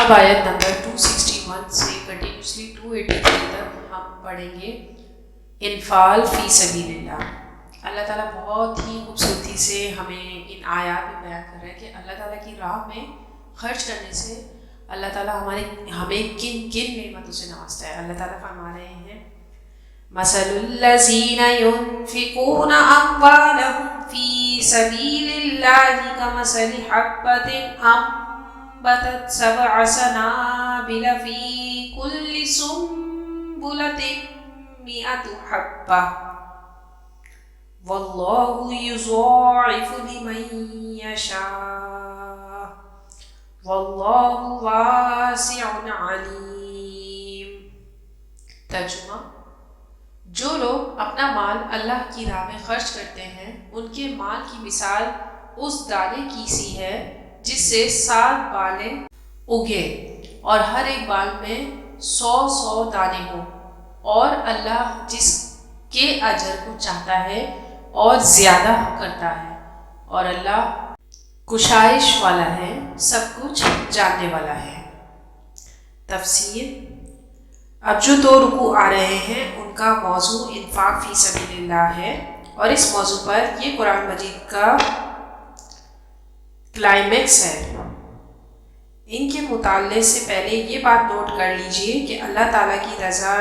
اب آیت نمبر 261 سے کنٹینیوسلی 283 تک ہم پڑھیں گے انفال فی سبیل اللہ۔ اللہ تعالیٰ بہت ہی خوبصورتی سے ہمیں ان آیات میں بیان کر رہا ہے کہ اللہ تعالیٰ کی راہ میں خرچ کرنے سے اللہ تعالیٰ ہمیں کن کن نعمتوں سے نوازتا ہے۔ اللہ تعالیٰ فرما رہے ہیں مثل الذین ينفقون اموالهم فی سبیل اللہ کمثل حبۃ انبتت سبع سنابل فی کل سنبلۃ مئۃ حبۃ واللہ یضاعف لمن یشاء واللہ واسع علیم۔ ترجمہ: جو لوگ اپنا مال اللہ کی راہ میں خرچ کرتے ہیں ان کے مال کی مثال اس دانے کی سی ہے جس سے 7 بالیں اگے اور ہر ایک بال میں 100 دانے ہوں، اور اللہ جس کے اجر کو چاہتا ہے اور زیادہ کرتا ہے، اور اللہ کشائش والا ہے، سب کچھ جاننے والا ہے۔ تفسیر: اب جو 2 رکوع آ رہے ہیں ان کا موضوع انفاق فی سبیل اللہ ہے، اور اس موضوع پر یہ قرآن مجید کا کلائمیکس ہے۔ ان کے مطالعے سے پہلے یہ بات نوٹ کر لیجئے کہ اللہ تعالیٰ کی رضا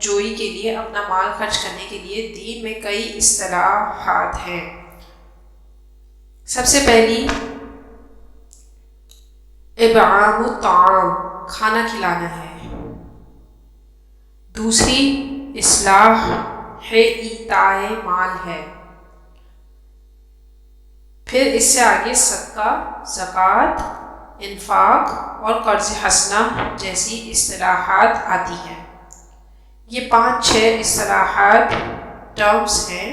جوئی کے لیے اپنا مال خرچ کرنے کے لیے دین میں کئی اصطلاحات ہیں۔ سب سے پہلی اطعام الطعام، کھانا کھلانا ہے۔ دوسری اصلاح ہے ایتائے مال ہے۔ پھر اس سے آگے صدقہ، زکوٰۃ، انفاق اور قرض حسنہ جیسی اصطلاحات آتی ہیں۔ یہ 5-6 اصطلاحات ٹرمز ہیں،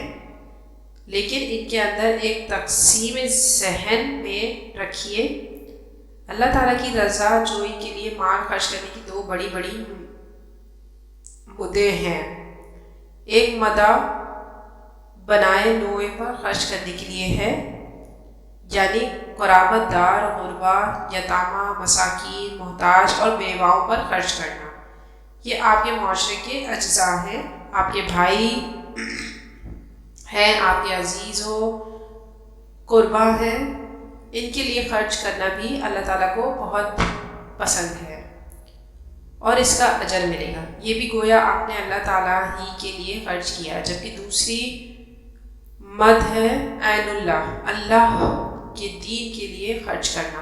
لیکن ان کے اندر ایک تقسیم ذہن میں رکھیے۔ اللہ تعالیٰ کی رضا جوئی کے لیے مال خرچ کرنے کی 2 بڑی مدیں ہیں۔ ایک مدہ بنائے نوع پر خرچ کرنے کے لیے ہے، یعنی قرابت دار، غربا، یتامہ، مساکین، محتاج اور بیواؤں پر خرچ کرنا۔ یہ آپ کے معاشرے کے اجزاء ہیں، آپ کے بھائی ہیں، آپ کے عزیز ہو، قربا ہیں، ان کے لیے خرچ کرنا بھی اللہ تعالیٰ کو بہت پسند ہے اور اس کا اجر ملے گا۔ یہ بھی گویا آپ نے اللہ تعالیٰ ہی کے لیے خرچ کیا۔ جبکہ دوسری مد ہے عین اللہ، اللہ کے دین کے لیے خرچ کرنا۔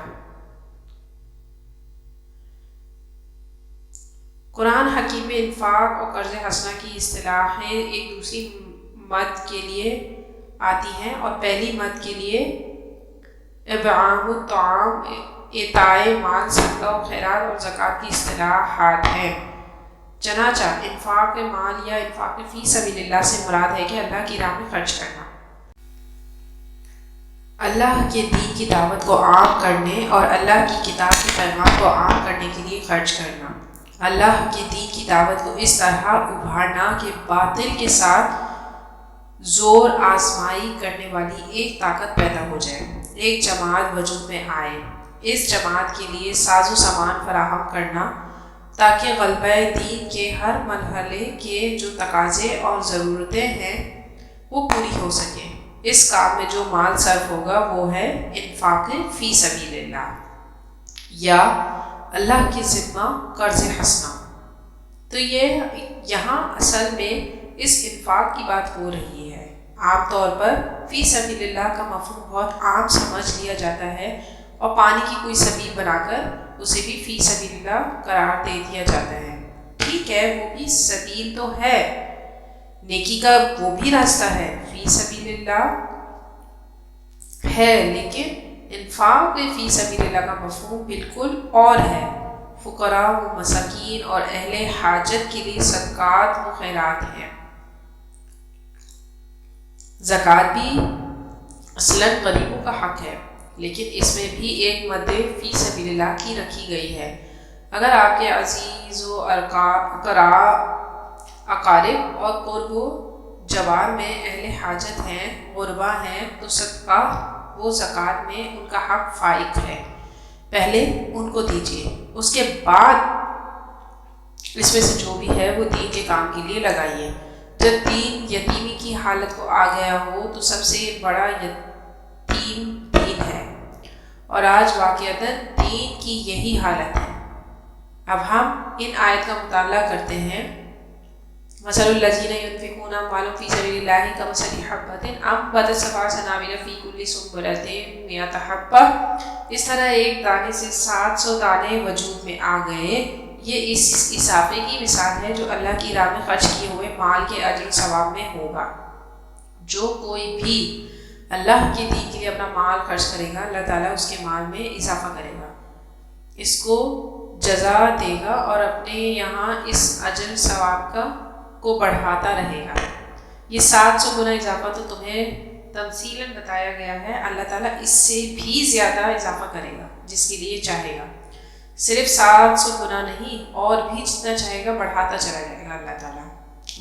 قرآن حکیم میں انفاق اور قرض حسنہ کی اصطلاحیں ایک دوسری مد کے لیے آتی ہیں، اور پہلی مد کے لیے اطعام الطعام، اعطائے مال، صدقہ و خیرات اور زکوٰۃ کی اصطلاحات ہیں۔ چنانچہ انفاق مال یا انفاق فی سبیل اللہ سے مراد ہے کہ اللہ کی راہ میں خرچ کرنا، اللہ کے دین کی دعوت کو عام کرنے اور اللہ کی کتاب کے پیغام کو عام کرنے کے لیے خرچ کرنا۔ اللہ کے دین کی دعوت کو اس طرح ابھارنا کہ باطل کے ساتھ زور آزمائی کرنے والی ایک طاقت پیدا ہو جائے، ایک جماعت وجود میں آئے۔ اس جماعت کے لیے ساز و سامان فراہم کرنا تاکہ غلبہ دین کے ہر مرحلے کے جو تقاضے اور ضرورتیں ہیں وہ پوری ہو سکیں۔ اس کام میں جو مال صرف ہوگا وہ ہے انفاق فی سبیل اللہ یا اللہ کے ذمہ قرض حسنہ۔ تو یہ یہاں اصل میں اس انفاق کی بات ہو رہی ہے۔ عام طور پر فی سبیل اللہ کا مفہوم بہت عام سمجھ لیا جاتا ہے اور پانی کی کوئی سبیل بنا کر اسے بھی فی سبیل اللہ قرار دے دیا جاتا ہے۔ ٹھیک ہے، وہ بھی سبیل تو ہے، نیکی کا وہ بھی راستہ ہے، فی سبیل اللہ ہے، لیکن انفاق فی سبیل اللہ کا مفہوم بالکل اور ہے۔ فقراء و مساکین اور اہل حاجت کے لیے صدقات و خیرات ہیں۔ زکوٰۃ بھی اصلاً غریبوں کا حق ہے، لیکن اس میں بھی ایک مد فی سبیل اللہ کی رکھی گئی ہے۔ اگر آپ کے عزیز و اقارب اور قرب و جوار میں اہل حاجت ہیں، غربا ہیں، تو صدقہ و زکوٰۃ میں ان کا حق فائق ہے۔ پہلے ان کو دیجیے، اس کے بعد اس میں سے جو بھی ہے وہ دین کے کام کے لیے لگائیے۔ جب دین یتیمی کی حالت کو آ گیا ہو تو سب سے بڑا یتیم دین ہے، اور آج واقعتاً دین کی یہی حالت ہے۔ اب ہم ان آیت کا مطالعہ کرتے ہیں۔ مثل الذین ينفقون اموالهم فی سبیل اللہ کمثل حبۃ انبتت سبع سنابل فی کل سنبلۃ مئۃ حبۃ، اس طرح ایک دانے سے 700 دانے وجود میں آ گئے۔ یہ اس اضافے کی مثال ہے جو اللہ کی راہ میں خرچ کیے ہوئے مال کے اجر و ثواب میں ہوگا۔ جو کوئی بھی اللہ کے دین کے لیے اپنا مال خرچ کرے گا، اللہ تعالیٰ اس کے مال میں اضافہ کرے گا، اس کو جزا دے گا اور اپنے یہاں اس اجر ثواب کو بڑھاتا رہے گا۔ یہ 700 گنا اضافہ تو تمہیں تمثیلاً بتایا گیا ہے، اللہ تعالیٰ اس سے بھی زیادہ اضافہ کرے گا جس کے لیے چاہے گا۔ صرف 700 گنا نہیں، اور بھی جتنا چاہے گا بڑھاتا چلا جائے گا اللہ تعالیٰ۔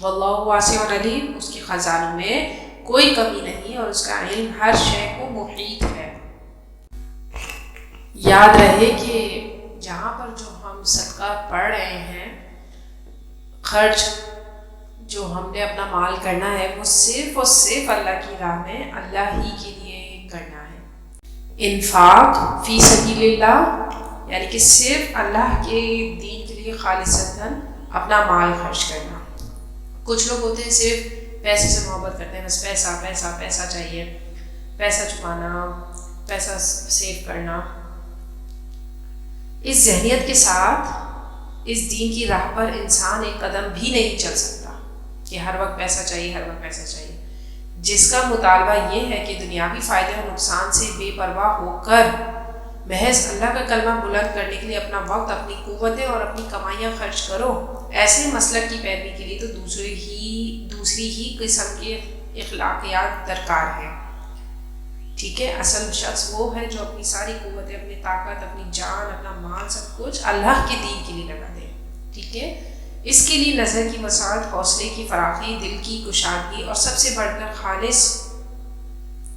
واللہ واسع علیم، اس کے خزانوں میں کوئی کمی نہیں اور اس کا علم ہر شے کو محیط ہے۔ یاد رہے کہ جہاں پر جو ہم صدقہ پڑھ رہے ہیں، خرچ جو ہم نے اپنا مال کرنا ہے، وہ صرف اور صرف اللہ کی راہ میں اللہ ہی کے لیے کرنا ہے۔ انفاق فی سبیل اللہ یعنی کہ صرف اللہ کے دین کے لیے خالصتاً اپنا مال خرچ کرنا۔ کچھ لوگ ہوتے ہیں صرف پیسے سے محبت کرتے ہیں، بس پیسہ پیسہ پیسہ چاہیے، پیسہ چھپانا، پیسہ سیو کرنا۔ اس ذہنیت کے ساتھ اس دین کی راہ پر انسان ایک قدم بھی نہیں چل سکتا کہ ہر وقت پیسہ چاہیے، ہر وقت پیسہ چاہیے، جس کا مطالبہ یہ ہے کہ دنیاوی فائدے اور نقصان سے بے پرواہ ہو کر محض اللہ کا کلمہ بلند کرنے کے لیے اپنا وقت، اپنی قوتیں اور اپنی کمائیاں خرچ کرو۔ ایسے مسلک کی پیروی کے لیے تو دوسری ہی قسم کے اخلاقیات درکار ہیں۔ ٹھیک ہے، اصل شخص وہ ہے جو اپنی ساری قوتیں، اپنی طاقت، اپنی جان، اپنا مال، سب کچھ اللہ کے دین کے لیے لگا دے۔ ٹھیک ہے، اس کے لیے نظر کی وسعت، حوصلے کی فراخی، دل کی کشادگی اور سب سے بڑھ کر خالص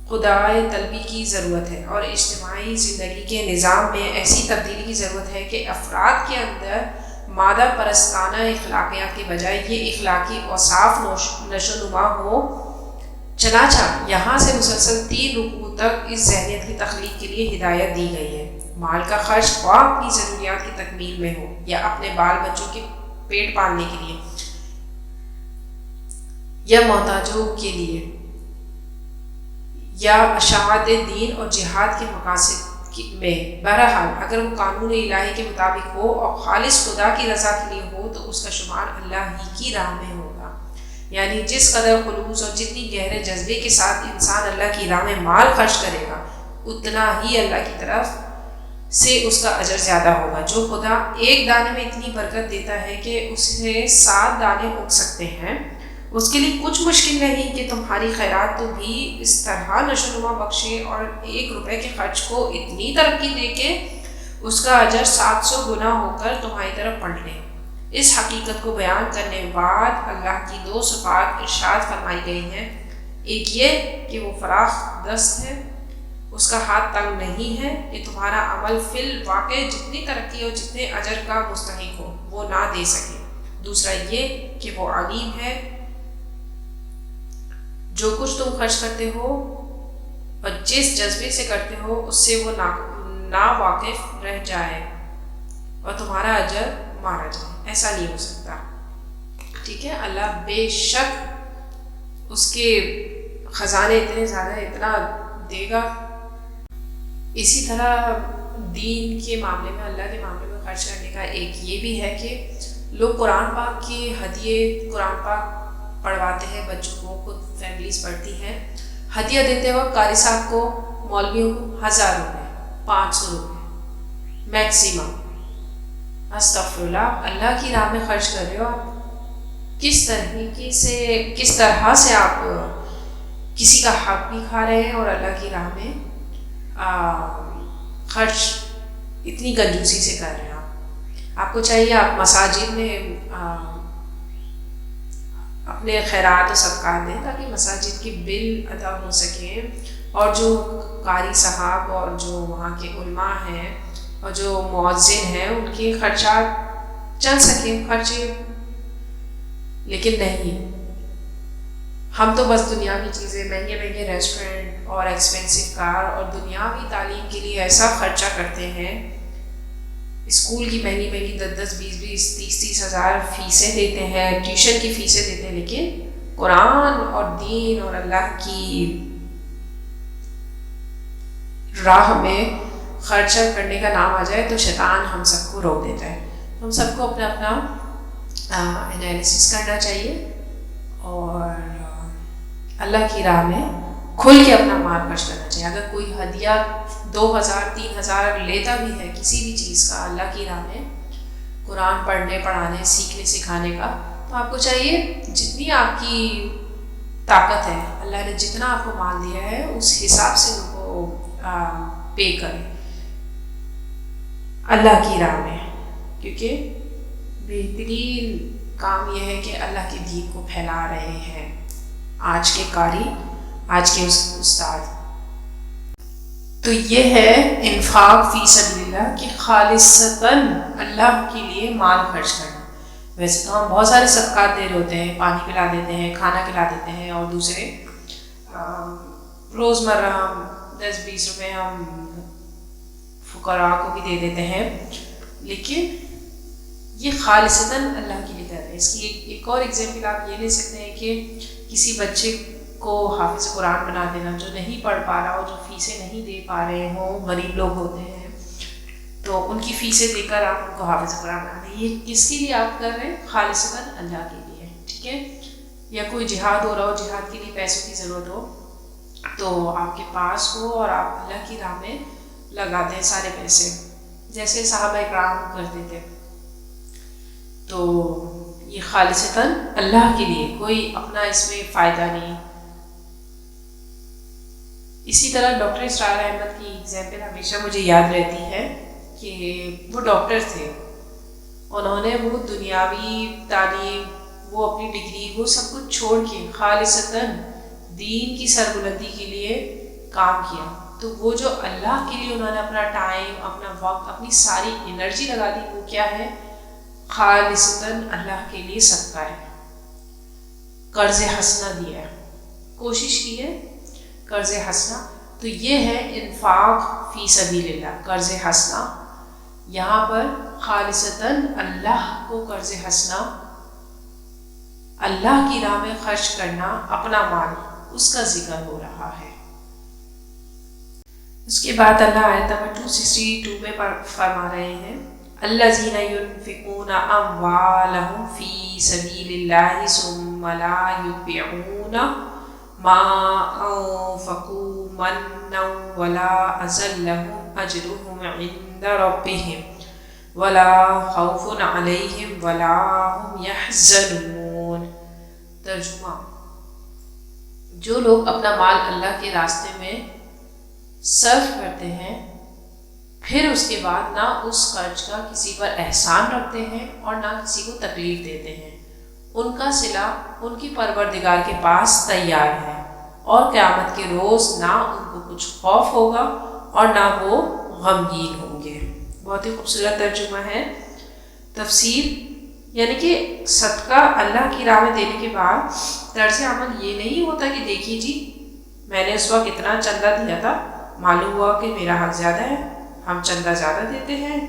خدائے طلبی کی ضرورت ہے، اور اجتماعی زندگی کے نظام میں ایسی تبدیلی کی ضرورت ہے کہ افراد کے اندر مادہ پرستانہ اخلاقیات کے بجائے یہ اخلاقی اوصاف نشو نما ہو۔ چنانچہ یہاں سے مسلسل 3 رکوع تک اس ذہنیت کی تخلیق کے لیے ہدایت دی گئی ہے۔ مال کا خرچ خواہ اپنی ضروریات کی تکمیل میں ہو یا اپنے بال بچوں کے پیٹ پالنے کے لیے یا محتاجوں کے لیے یا اشاعت دین اور جہاد کے مقاصد میں، بہرحال اگر وہ قانون الہی کے مطابق ہو اور خالص خدا کی رضا کے لیے ہو تو اس کا شمار اللہ ہی کی راہ میں ہوگا۔ یعنی جس قدر خلوص اور جتنی گہرے جذبے کے ساتھ انسان اللہ کی راہ میں مال خرچ کرے گا، اتنا ہی اللہ کی طرف سے اس کا اجر زیادہ ہوگا۔ جو خدا ایک دانے میں اتنی برکت دیتا ہے کہ اس سے 7 دانے اگ سکتے ہیں، اس کے لیے کچھ مشکل نہیں کہ تمہاری خیرات تو بھی اس طرح نشو نما بخشے اور 1 روپے کے خرچ کو اتنی ترقی دے کہ اس کا اجر 700 گنا ہو کر تمہاری طرف پلٹ لے۔ اس حقیقت کو بیان کرنے بعد اللہ کی 2 صفات ارشاد فرمائی گئی ہیں۔ ایک یہ کہ وہ فراخ دست ہے، اس کا ہاتھ تنگ نہیں ہے کہ تمہارا عمل فی الواقع جتنی ترقی اور جتنے اجر کا مستحق ہو وہ نہ دے سکے۔ دوسرا یہ کہ وہ علیم ہے، جو کچھ تم خرچ کرتے ہو اور جس جذبے سے کرتے ہو اس سے وہ ناواقف رہ جائے اور تمہارا اجر مارا جائے، ایسا نہیں ہو سکتا۔ ٹھیک ہے، اللہ بے شک اس کے خزانے اتنے زیادہ اتنا دے گا۔ اسی طرح دین کے معاملے میں، اللہ کے معاملے میں خرچ کرنے کا ایک یہ بھی ہے کہ لوگ قرآن پاک کے ہدیے، قرآن پاک پڑھواتے ہیں بچوں کو، خود فیملیز پڑھتی ہیں، ہدیہ دیتے وقت قاری صاحب کو، مولویوں کو 1000 روپے، 500 روپے میکسیمم۔ استغفر اللہ، اللہ کی راہ میں خرچ کر رہے ہو آپ، کس طرح سے آپ کسی کا حق بھی کھا رہے ہیں اور اللہ کی راہ میں خرچ اتنی کنجوسی سے کر رہے ہیں۔ آپ کو چاہیے آپ مساجد میں اپنے خیرات و صدقات دیں تاکہ مساجد کے بل ادا ہو سکیں، اور جو قاری صاحب اور جو وہاں کے علماء ہیں اور جو مؤذن ہیں ان کے خرچات چل سکیں خرچے، لیکن نہیں، ہم تو بس دنیاوی چیزیں، مہنگے مہنگے ریسٹورینٹ اور ایکسپینسو کار اور دنیاوی تعلیم کے لیے ایسا خرچہ کرتے ہیں، اسکول کی مہنگی مہنگی 10 20 ہزار فیسیں دیتے ہیں، ٹیوشن کی فیسیں دیتے ہیں، لیکن قرآن اور دین اور اللہ کی راہ میں خرچہ کرنے کا نام آ جائے تو شیطان ہم سب کو روک دیتا ہے۔ ہم سب کو اپنا اپنا انالیسس کرنا چاہیے اور اللہ کی راہ میں کھل کے اپنا مال خرچ کرنا چاہیے۔ اگر کوئی ہدیہ 2000 3000 لیتا بھی ہے کسی بھی چیز کا اللہ کی راہ میں، قرآن پڑھنے پڑھانے سیکھنے سکھانے کا، تو آپ کو چاہیے جتنی آپ کی طاقت ہے، اللہ نے جتنا آپ کو مال دیا ہے اس حساب سے ان کو پے کریں اللہ کی راہ میں، کیونکہ بہترین کام یہ ہے کہ اللہ کے دین کو پھیلا رہے ہیں آج کے قاری، آج کے استاد۔ تو یہ ہے انفاق فی سبیل اللہ کہ خالصتاً اللہ کے لیے مال خرچ کرنا۔ ویسے تو ہم بہت سارے صدقات دے رہے ہوتے ہیں، پانی پلا دیتے ہیں، کھانا کھلا دیتے ہیں، اور دوسرے روزمرہ ہم 10-20 روپے ہم فقراء کو بھی دے دیتے ہیں، لیکن یہ خالصتاً اللہ کے لیے کر رہے ہیں۔ اس کی ایک اور ایگزامپل آپ یہ لے سکتے ہیں کہ کسی بچے کو حافظ قرآن بنا دینا جو نہیں پڑھ پا رہا ہو، جو فیسیں نہیں دے پا رہے ہوں، غریب لوگ ہوتے ہیں، تو ان کی فیسیں دے کر آپ ان کو حافظ قرآن بنا دیں۔ یہ کس کے لیے آپ کر رہے ہیں؟ خالصتاً اللہ کے لیے، ٹھیک ہے؟ یا کوئی جہاد ہو رہا ہو، جہاد کے لیے پیسوں کی ضرورت ہو تو آپ کے پاس ہو اور آپ اللہ کی راہ میں لگا دیں سارے پیسے، جیسے صحابہ اکرام کرتے تھے۔ تو یہ خالصتاً اللہ کے لیے، کوئی اپنا اس میں فائدہ نہیں۔ اسی طرح ڈاکٹر اسرار احمد کی ایگزامپل ہمیشہ مجھے یاد رہتی ہے کہ وہ ڈاکٹر تھے، انہوں نے وہ دنیاوی تعلیم، وہ اپنی ڈگری، وہ سب کچھ چھوڑ کے خالصتاً دین کی سربلندی کے لیے کام کیا۔ تو وہ جو اللہ کے لیے انہوں نے اپنا ٹائم، اپنا وقت، اپنی ساری انرجی لگا دی، وہ کیا ہے؟ خالصتاً اللہ کے لیے صدقہ ہے، قرض حسنہ دیا ہے، کوشش کی ہے قرض حسنہ۔ تو یہ ہے انفاق فی سبیل اللہ، قرض حسنہ۔ یہاں پر خالصتاً اللہ کو قرض حسنہ، اللہ کی راہ میں خرچ کرنا اپنا مال، اس کا ذکر ہو رہا ہے۔ اس کے بعد اللہ آیت نمبر 262 میں فرما رہے ہیں الذین ينفقون اموالهم فی سبیل اللہ ثم لا یتبعون ما انفقوا منا ولا اذى لهم اجرهم عند ربهم ولا خوف علیہم ولا هم يحزنون۔ ترجمہ: جو لوگ اپنا مال اللہ کے راستے میں صرف کرتے ہیں، پھر اس کے بعد نہ اس خرچ کا کسی پر احسان رکھتے ہیں اور نہ کسی کو تکلیف دیتے ہیں، ان کا صلہ ان کی پروردگار کے پاس تیار ہے، اور قیامت کے روز نہ ان کو کچھ خوف ہوگا اور نہ وہ غمگین ہوں گے۔ بہت ہی خوبصورت ترجمہ ہے۔ تفسیر یعنی کہ صدقہ اللہ کی راہ میں دینے کے بعد طرز عمل یہ نہیں ہوتا کہ دیکھیے جی میں نے اس وقت اتنا چندہ دیا تھا، معلوم ہوا کہ میرا حق زیادہ ہے، ہم چندہ زیادہ دیتے ہیں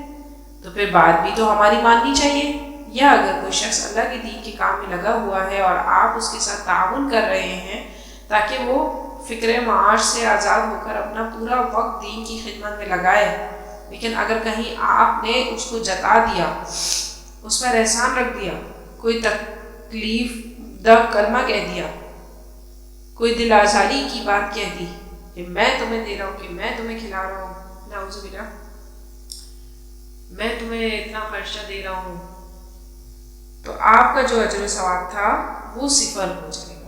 تو پھر بات بھی تو ہماری ماننی چاہیے۔ یا اگر کوئی شخص اللہ کے دین کے کام میں لگا ہوا ہے اور آپ اس کے ساتھ تعاون کر رہے ہیں تاکہ وہ فکر معاش سے آزاد ہو کر اپنا پورا وقت دین کی خدمت میں لگائے، لیکن اگر کہیں آپ نے اس کو جتا دیا، اس پر احسان رکھ دیا، کوئی تکلیف دہ کلمہ کہہ دیا، کوئی دل آزاری کی بات کہہ دی کہ میں تمہیں دے رہا ہوں، کہ میں تمہیں کھلا رہا ہوں، نعوذ باللہ، میں تمہیں اتنا خرچہ دے رہا ہوں، تو آپ کا جو اجر و ثواب تھا وہ صفر ہو جائے گا۔